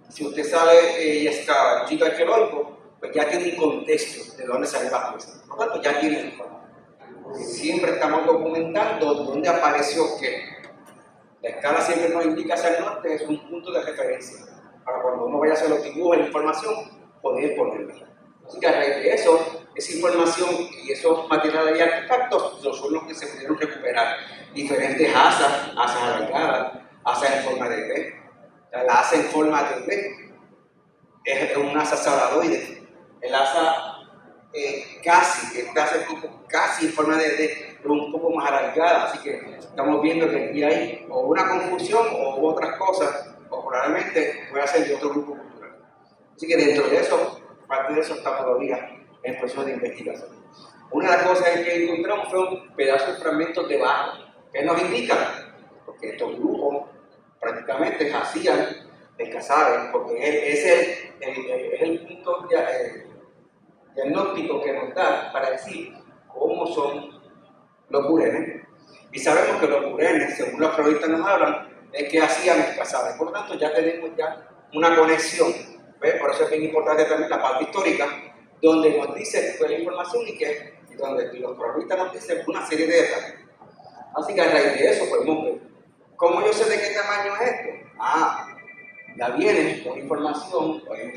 si usted sabe y excava el sitio arqueológico, pues ya tiene un contexto de dónde salió la pieza. Por lo tanto, ya tiene información. Siempre estamos documentando dónde apareció qué. La escala siempre nos indica hacia el norte, es un punto de referencia. Para cuando uno vaya a hacer los dibujos, la información, poder ponerla. Así que a raíz de eso, esa información y esos materiales y artefactos son los que se pudieron recuperar. Diferentes asas alargadas, asas en forma de V. La asa en forma de V es un asa saladoide. El asa casi en forma de D, pero un poco más alargada. Así que estamos viendo que aquí hay o una confusión o otras cosas, o probablemente pueda ser de otro grupo cultural. Así que dentro de eso, parte de eso está todavía en proceso de investigación. Una de las cosas que encontramos fue un pedazo de fragmentos de barro. ¿Qué nos indica? Porque estos grupos prácticamente hacían el cazabe, porque es el punto diagnóstico que nos da para decir cómo son los burenes. Y sabemos que los burenes, según los cronistas nos hablan, es que hacían el cazabe. Por lo tanto, ya tenemos una conexión. ¿Ves? Por eso es bien importante también la parte histórica, donde nos dice la información y donde los cronistas nos dicen una serie de detalles. Así que a raíz de eso podemos ver. ¿Cómo yo sé de qué tamaño es esto? Ya vienen con información, hay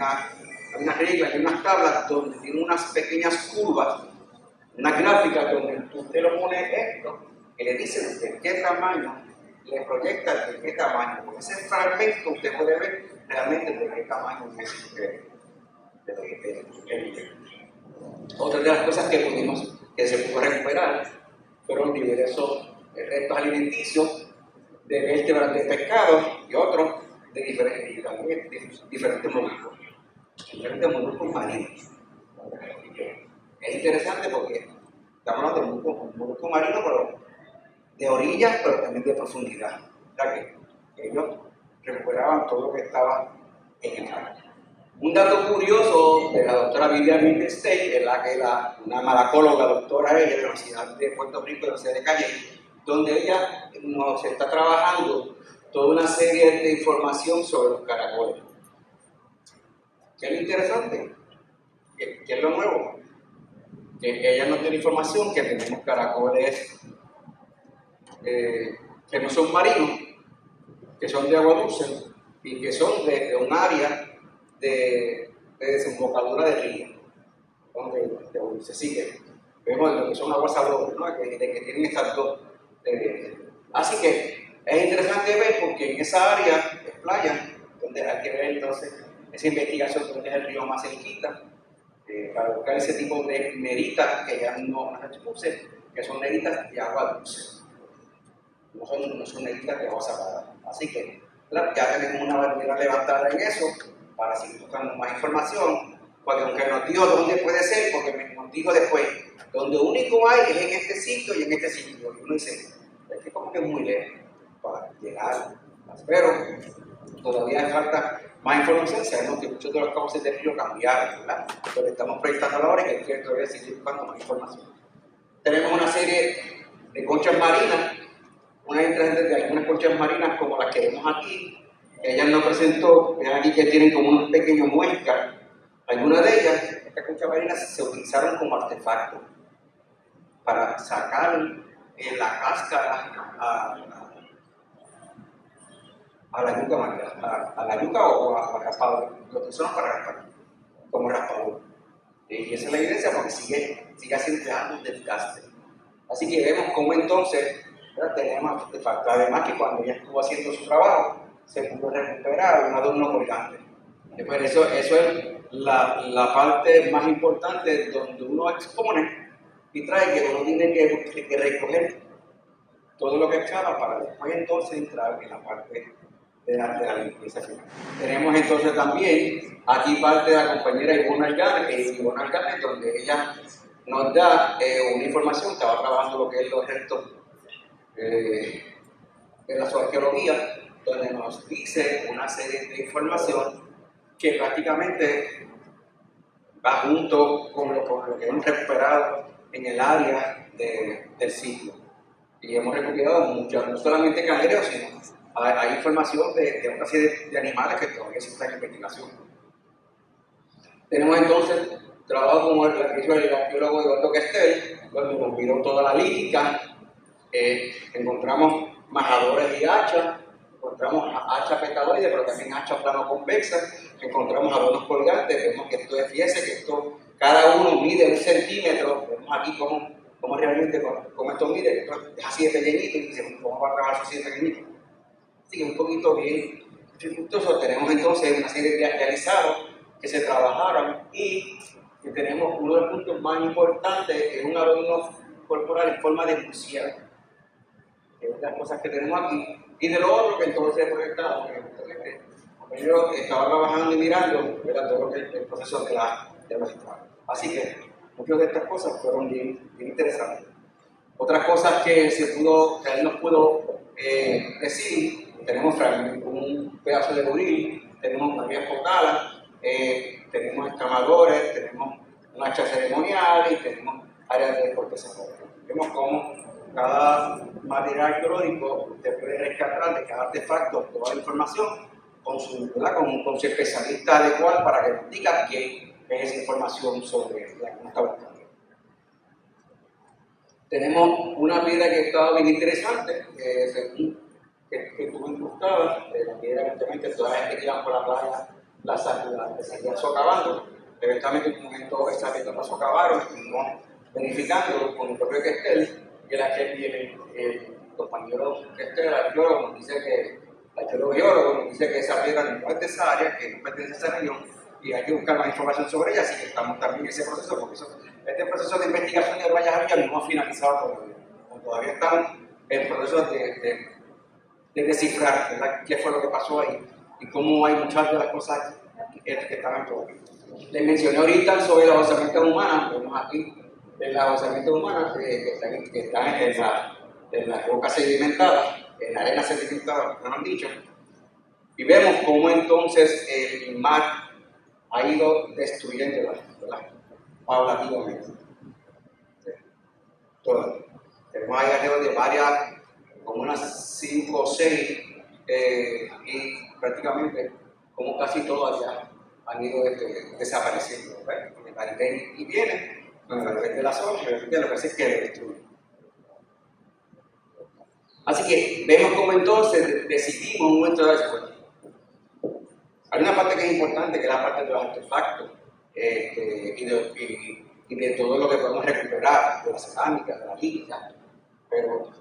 una regla, hay unas tablas donde tienen unas pequeñas curvas, unas gráficas donde usted lo pone esto y le dice de qué tamaño, le proyecta de qué tamaño. Con ese fragmento usted puede ver realmente de qué tamaño es el video. Otra de las cosas que se pudo recuperar fueron diversos restos alimenticios de vértebras de pescado y otros de diferentes moluscos marinos. Es interesante porque estamos hablando de un molusco marino, pero de orilla, pero también de profundidad. O sea que ellos recuperaban todo lo que estaba en el mar. Un dato curioso de la doctora Vivian Milstein, una malacóloga, doctora ella de la Universidad de Puerto Rico, de la Universidad de Calle, donde ella nos está trabajando toda una serie de información sobre los caracoles. ¿Qué es lo interesante? ¿Qué es lo nuevo? Que ella nos tiene información que tenemos caracoles que no son marinos, que son de agua dulce y que son de un área de desembocadura de río, donde se sigue. Vemos lo que son aguas sabrosas, ¿no? que tienen estas dos. Así que es interesante ver porque en esa área de playa, donde hay que ver entonces esa investigación donde es el río más cerquita, para buscar ese tipo de neritas que ya no las expuse, que son neritas de agua dulce, no son neritas de agua salada. Así que ya tenemos una bandera levantada en eso para seguir buscando más información, porque aunque nos dijo dónde puede ser, porque nos dijo después, donde único hay es en este sitio y en este sitio. Y uno dice, es que como que es muy lejos para llegar, pero todavía falta más información. Sabemos que muchos de los cauces del río cambiaron, ¿verdad? Lo que estamos proyectando ahora es que todavía seguir buscando más información. Tenemos una serie de conchas marinas, una de algunas conchas marinas como las que vemos aquí. Ella nos presentó, vean aquí que tienen como unos pequeños muescas. Algunas de ellas, estas conchas marinas, se utilizaron como artefactos para sacar la cáscara a la yuca marina, a la yuca o a raspado. Lo utilizaron para raspar, como raspador. Y esa es la evidencia porque sigue haciendo un desgaste. Así que vemos cómo entonces tenemos artefactos. Además que cuando ella estuvo haciendo su trabajo, se pudo recuperar un adorno colgante. Pues eso es la parte más importante donde uno expone y trae que uno tiene que recoger todo lo que excava para después entonces entrar en la parte de la limpieza final. Tenemos entonces también aquí parte de la compañera Ivonne Alganes, donde ella nos da una información. Estaba trabajando lo que es los restos de la arqueología, donde nos dice una serie de información que prácticamente va junto con lo que hemos recuperado en el área del sitio. Y hemos recuperado mucho, no solamente cangrejos, sino hay información de otra serie de animales que todavía se están en investigación. Tenemos entonces trabajo con el arqueólogo Eduardo Questel, donde nos miró toda la lítica. Encontramos majadores y hachas, encontramos hachas petaloides, pero también hachas plano convexas, encontramos adornos colgantes. Vemos que esto es, fíjense que esto, cada uno mide 1 centímetro. Vemos aquí cómo realmente cómo esto mide, esto es así de pequeñito, y dice, ¿cómo va a trabajar así de pequeñito? Así que un poquito bien dificultoso. Tenemos entonces una serie de realizados que se trabajaron y que tenemos uno de los puntos más importantes, que es un adorno corporal en forma de murciélago, que es de las cosas que tenemos aquí. Y de lo otro que entonces proyectamos, yo estaba trabajando y mirando todo lo que es el proceso de los estrados. Así que muchas de estas cosas fueron bien interesantes. Otras cosas que él nos pudo decir, tenemos un pedazo de buril, tenemos varias potalas, tenemos escamadores, tenemos un hacha ceremonial y tenemos áreas de cortesano. Vemos cómo cada material arqueológico usted puede rescatar de cada artefacto toda la información con su especialista adecuado para que nos diga qué es esa información sobre la que uno está buscando. Tenemos una piedra que estaba bien interesante, que estuvo incrustada, la piedra evidentemente toda la gente que iba por la playa la seguían socavando. Eventualmente en un momento esa piedra la socavaron, estuvimos verificando con el propio Questel, y el compañero Questel, el arqueólogo, nos dice que esa piedra no es de esa área, que no pertenece a esa región, y hay que buscar más información sobre ella, así que estamos también en ese proceso, porque este proceso de investigación de Guayas Villas no ha finalizado todavía. Todavía estamos en proceso de descifrar, ¿verdad?, qué fue lo que pasó ahí y cómo hay muchas de las cosas que estaban por ahí. Les mencioné ahorita sobre las osamentas humanas. Vemos aquí las osamentas humanas que están en las rocas sedimentadas, en la arena sedimentada, como han dicho, y vemos cómo entonces el mar ha ido destruyéndolas, ¿verdad?, paulatinamente. Tenemos ahí alrededor de varias, como unas 5 o 6, y prácticamente como casi todas ya han ido desapareciendo, ¿verdad? Porque el vaivén y viene, con el vaivén de la zona, y de repente lo que hace es que destruye. Así que vemos cómo entonces decidimos un momento de eso. Hay una parte que es importante, que es la parte de los artefactos y de todo lo que podemos recuperar, de la cerámica, de la lítica, pero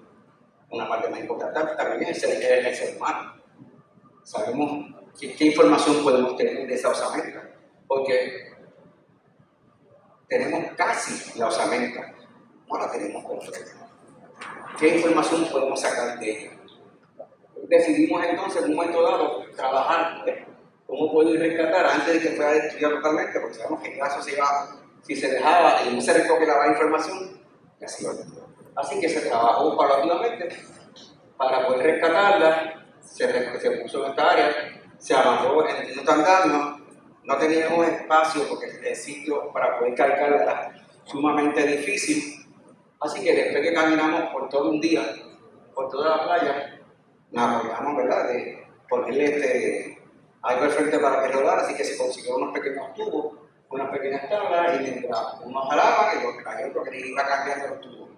una parte más importante también es el ser humano. sabemos qué información podemos tener de esa osamenta, porque tenemos casi la osamenta, no la tenemos completa. ¿Qué información podemos sacar de ella? Decidimos entonces en un momento dado trabajar cómo poder rescatar antes de que fuera destruida totalmente, porque sabemos que el caso se iba, si se dejaba y no se recopilaba información, y así va. Así que se trabajó paulatinamente para poder rescatarla, se puso en esta área, se avanzó en el andando, no teníamos espacio porque el sitio para poder cargarla era sumamente difícil, así que después que caminamos por todo un día, por toda la playa, nos apoyamos, ¿verdad?, de ponerle algo al frente para que rodara, así que se consiguió unos pequeños tubos, unas pequeñas tablas, y mientras unos jalaban y los otros que iban cambiando los tubos.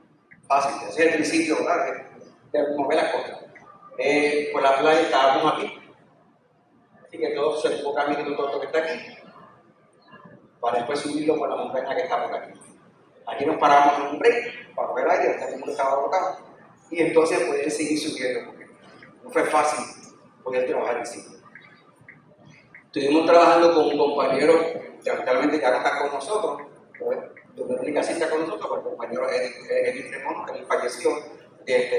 Fácil, ese es el principio, ¿verdad?, de mover las cosas. Por la playa estábamos aquí, así que todo se tuvo caminando todo esto que está aquí, para después subirlo por la montaña que está por aquí. Aquí nos paramos en un break para ver aire, hasta que el mundo estaba agotado, y entonces poder seguir subiendo, porque no fue fácil poder trabajar en sí. Estuvimos trabajando con un compañero que actualmente ya no está con nosotros, Verónica sí está con nosotros, pero el compañero Edith Remón, que él falleció,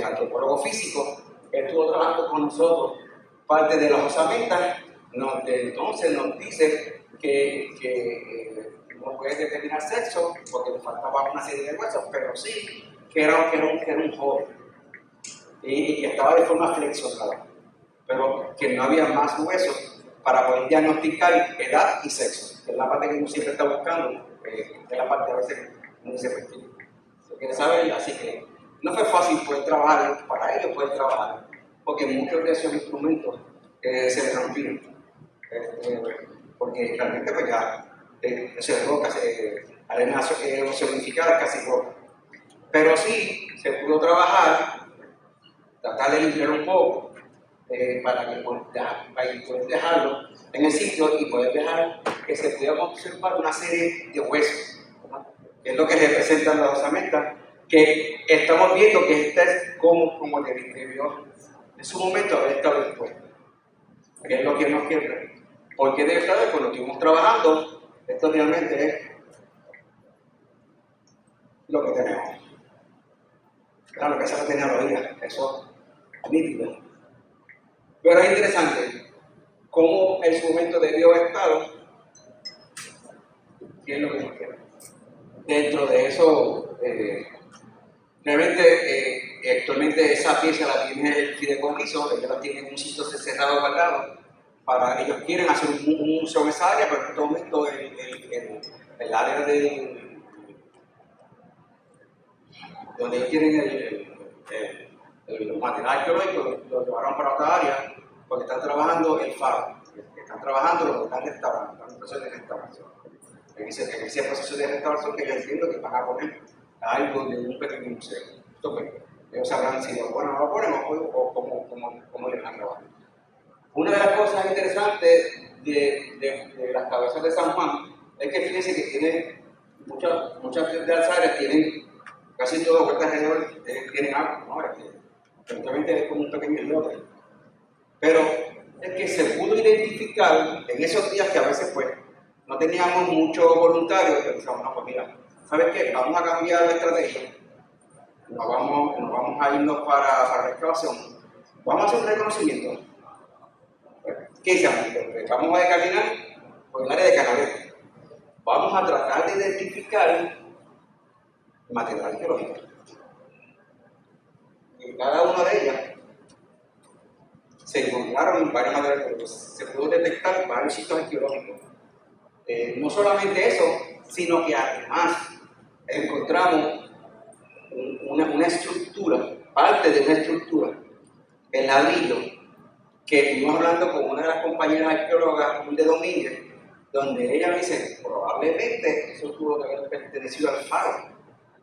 antropólogo físico, él estuvo trabajando con nosotros parte de las osamentas, entonces nos dice que no puede determinar sexo porque le faltaba una serie de huesos, pero sí que era un joven y que estaba de forma flexionada, pero que no había más huesos para poder diagnosticar edad y sexo, que es la parte que uno siempre está buscando, que es la parte a veces no dice efectivo. Se quiere saber, así que no fue fácil poder trabajar, para ellos poder trabajar, porque muchos de esos instrumentos se rompieron, porque realmente pues ya se roca, arena oceanificada casi roca. Pero sí se pudo trabajar, tratar de limpiar un poco, para que poder dejarlo en el sitio y poder dejar que se pudiera observar una serie de huesos, ¿verdad?, que es lo que representan las osamentas, que estamos viendo que esta es como le describió en su momento haber estado expuesta, que es lo que nos quiere. Porque de esta vez, cuando estuvimos trabajando, esto realmente es lo que tenemos. Claro, lo que es la tecnología, eso es nítido. Pero es interesante cómo en su momento debió haber estado, qué es lo que nos queda. Dentro de eso, realmente, actualmente esa pieza la tiene el fideicomiso, ellos la tienen en un sitio cerrado guardado. Ellos quieren hacer un museo en esa área, pero en este momento el área donde ellos tienen el material arqueológico lo llevaron para otra área porque están trabajando el faro, están trabajando lo que están restaurando, el proceso de restauración. En ese proceso de restauración que yo entiendo que van a poner algo de un pequeño museo. Esto pues, ellos sabrán si lo ponen o no lo ponen o cómo le están trabajando. Una de las cosas interesantes de las cabezas de San Juan es que fíjense que tiene muchas de las áreas tienen casi todo vuelta alrededor, tienen agua, ¿no? Evidentemente es como un pequeño islote. Pero es que se pudo identificar en esos días que a veces pues no teníamos muchos voluntarios, que pensamos, no, pues mira, ¿sabes qué? Vamos a cambiar la estrategia, nos vamos a irnos para la excavación, vamos a hacer un reconocimiento. ¿Qué hicimos? Vamos a caminar por el área de Canaleta. Vamos a tratar de identificar material arqueológico. En cada una de ellas se encontraron varios materiales arqueológicos, se pudo detectar varios sitios arqueológicos. No solamente eso, sino que además encontramos una estructura, parte de una estructura, el ladrillo, que estuvimos hablando con una de las compañeras arqueólogas de Domínguez, donde ella me dice, probablemente eso tuvo que haber pertenecido al faro,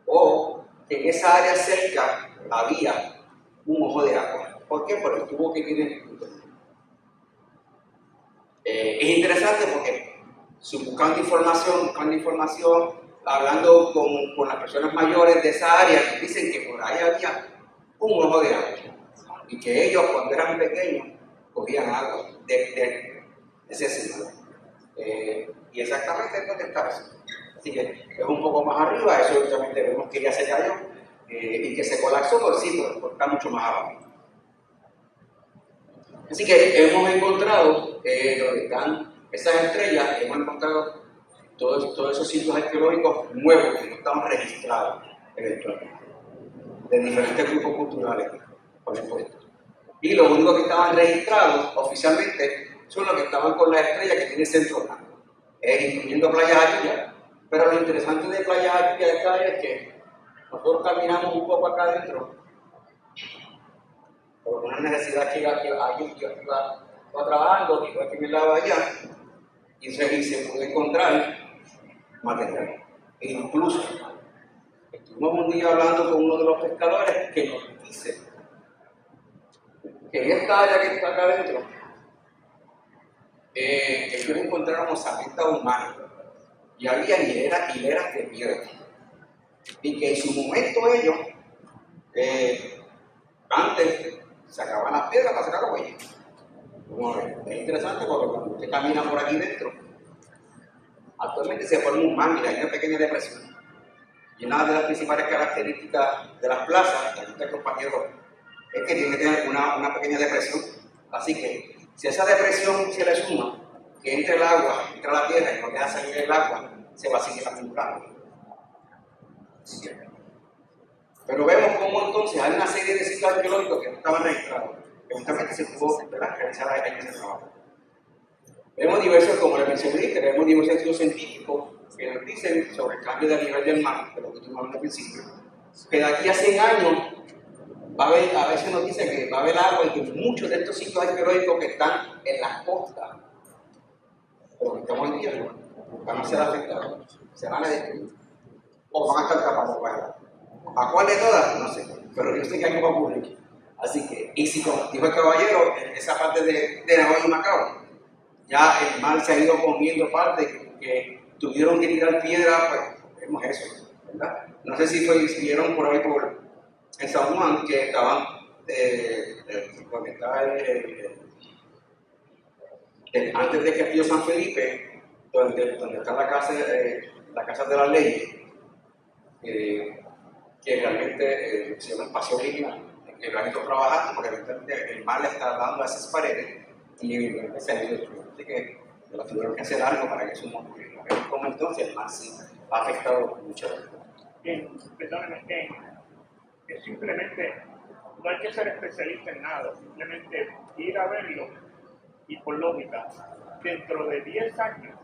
o que en esa área cerca había un ojo de agua. ¿Por qué? Porque tuvo que ir en el punto. Es interesante porque buscando información, hablando con las personas mayores de esa área, dicen que por ahí había un ojo de agua y que ellos cuando eran pequeños cogían agua de ese sitio. Y exactamente es donde está eso. Así que es un poco más arriba, eso obviamente vemos que ya se cayó y que se colapsó por sí, porque está mucho más abajo. Así que hemos encontrado donde están esas estrellas, hemos encontrado todos esos sitios arqueológicos nuevos que no estaban registrados eventualmente, de diferentes grupos culturales, por supuesto. Y los únicos que estaban registrados oficialmente son los que estaban con la estrella que tiene centro blanco, incluyendo Playa Ayuya. Pero lo interesante de Playa Ayuya de acá es que nosotros caminamos un poco acá adentro por una necesidad que alguien que iba trabajando, que iba aquí en el lado de allá, y se pudo encontrar material. E incluso estuvimos un día hablando con uno de los pescadores que nos dice que en esta área que está acá adentro, ellos encontraron osamentas humanas y había hileras de piedra. Y que en su momento ellos, antes, sacaban las piedras para sacar los huellas. Bueno, es interesante porque cuando usted camina por aquí dentro, actualmente se forma un mangle, hay una pequeña depresión. Y una de las principales características de las plazas, de este compañero, es que tiene que tener una pequeña depresión. Así que, si esa depresión se le suma, que entre el agua, entra la tierra y no deja salir el agua, se va a seguir acumulando. Pero vemos cómo entonces hay una serie de sitios arqueológicos que no estaban registrados, que justamente se pudo realizar ahí en ese trabajo. Vemos diversos, como les mencioné, vemos diversos estudios científicos que nos dicen sobre el cambio del nivel del mar, de lo que tuvimos al principio, que de aquí a 100 años a veces nos dice que va a haber agua y que muchos de estos sitios arqueológicos que están en las costas, pero que estamos en tierra, van a ser afectados, se van a destruir, o van a estar tapados por el agua. ¿A cuál de todas? No sé, pero yo sé que algo va a ocurrir. Así que, y si como dijo el caballero, en esa parte de Nahuatl y Macao, ya el mar se ha ido comiendo parte que tuvieron que tirar piedra, pues vemos eso, ¿verdad? No sé si vieron por ahí en San Juan que estaban, donde estaba antes del castillo San Felipe, donde está la casa de las leyes, que realmente se llama espacio lineal, que lo han ido trabajando porque el mar le está dando a esas paredes y se ha ido destruyendo. Así que lo tuvieron que hacer algo para que eso no ocurriera. Pero como entonces el mar sí ha afectado mucho. Perdónenme, es simplemente, no hay que ser especialista en nada, simplemente ir a verlo y por lógica, dentro de 10 años,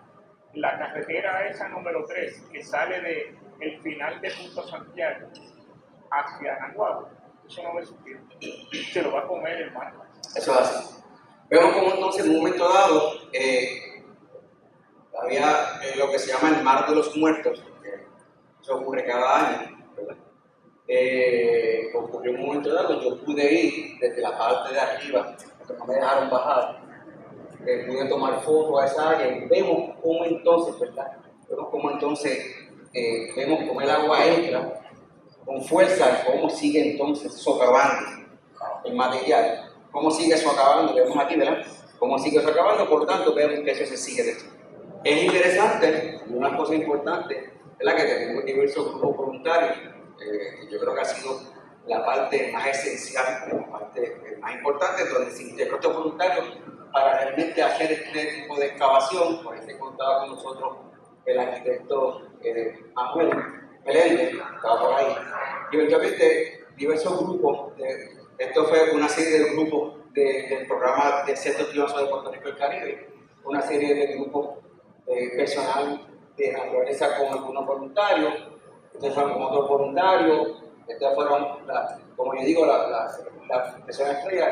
la carretera esa número 3 que sale del final de Punto Santiago hacia Nahuatl, eso no va a existir, se lo va a comer el mar. Eso es así. Vemos como entonces en un momento dado había lo que se llama el Mar de los Muertos, que eso ocurre cada año, ¿verdad? Ocurrió en un momento dado, yo pude ir desde la parte de arriba, porque no me dejaron bajar, pude tomar fotos a esa área y vemos cómo entonces, ¿verdad? Vemos cómo entonces, vemos cómo el agua entra con fuerza, cómo sigue entonces socavando el material, cómo sigue socavando, vemos aquí, ¿verdad? Cómo sigue socavando, por lo tanto vemos que eso se sigue destruyendo. Es interesante, y una cosa importante, es la que tenemos diversos grupos voluntarios, que yo creo que ha sido la parte más esencial, la parte más importante, donde se integró estos voluntarios para realmente hacer este tipo de excavación. Por eso contaba con nosotros el arquitecto Manuel Meléndez, estaba por ahí, y eventualmente diversos grupos, esto fue una serie de grupos del programa del Centro Trioso de Puerto Rico y el Caribe, una serie de grupos personal de naturaleza con algunos voluntarios, ustedes fueron con otros voluntarios, estas fueron, como yo digo, las personas estrellas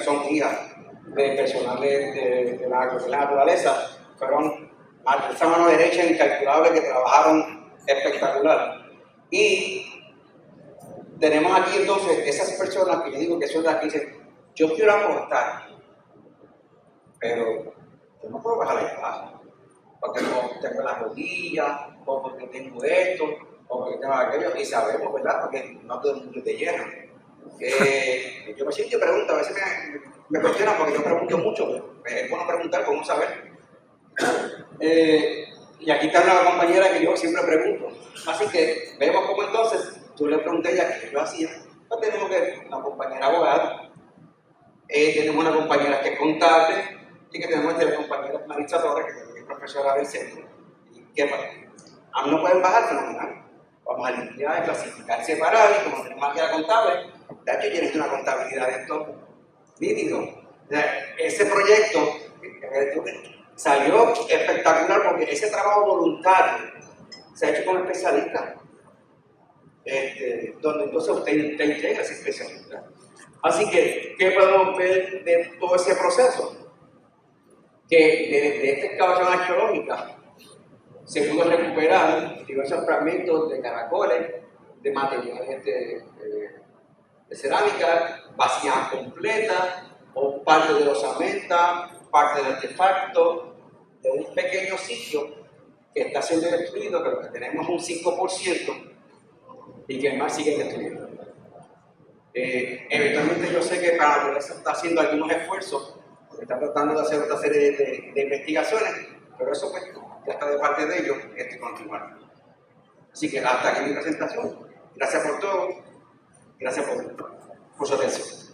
son hijas de personal de la naturaleza, fueron a esa mano derecha incalculable que trabajaron espectacular. Y tenemos aquí entonces esas personas que yo digo que son las que dicen, yo quiero aportar, pero yo no puedo bajar la casa, porque no tengo las rodillas, o porque tengo esto, o porque tengo aquello, y sabemos, ¿verdad? Porque no todo el mundo te llena. Yo me siento y pregunto, a veces me cuestionan porque yo pregunto mucho, pero es bueno preguntar, cómo saber. Y aquí está una compañera que yo siempre pregunto. Así que vemos cómo entonces, tú le pregunté a ella qué yo hacía. Pues tenemos que una compañera abogada, tenemos una compañera que es contable y que tenemos la compañera analizadora que es profesora del centro. ¿Y qué pasa? A mí no pueden bajar, fenomenal. Vamos a limpiar, clasificar, separar y como tenemos aquí la contable, de hecho tienes una contabilidad de esto nítido. Ese proyecto salió espectacular porque ese trabajo voluntario se ha hecho con especialistas, donde entonces usted integra ese especialista. Así que, ¿qué podemos ver de todo ese proceso? Que de esta excavación arqueológica se pudo recuperar diversos fragmentos de caracoles, de materiales de cerámica, vacías completas, o parte de los osamenta, parte de artefactos, de un pequeño sitio que está siendo destruido, pero que tenemos un 5% y que además sigue destruyendo. Eventualmente yo sé que para la naturaleza está haciendo algunos esfuerzos, está tratando de hacer otra serie de investigaciones, pero eso pues ya está de parte de ellos, continuar. Así que hasta aquí mi presentación. Gracias por todo, gracias por su atención.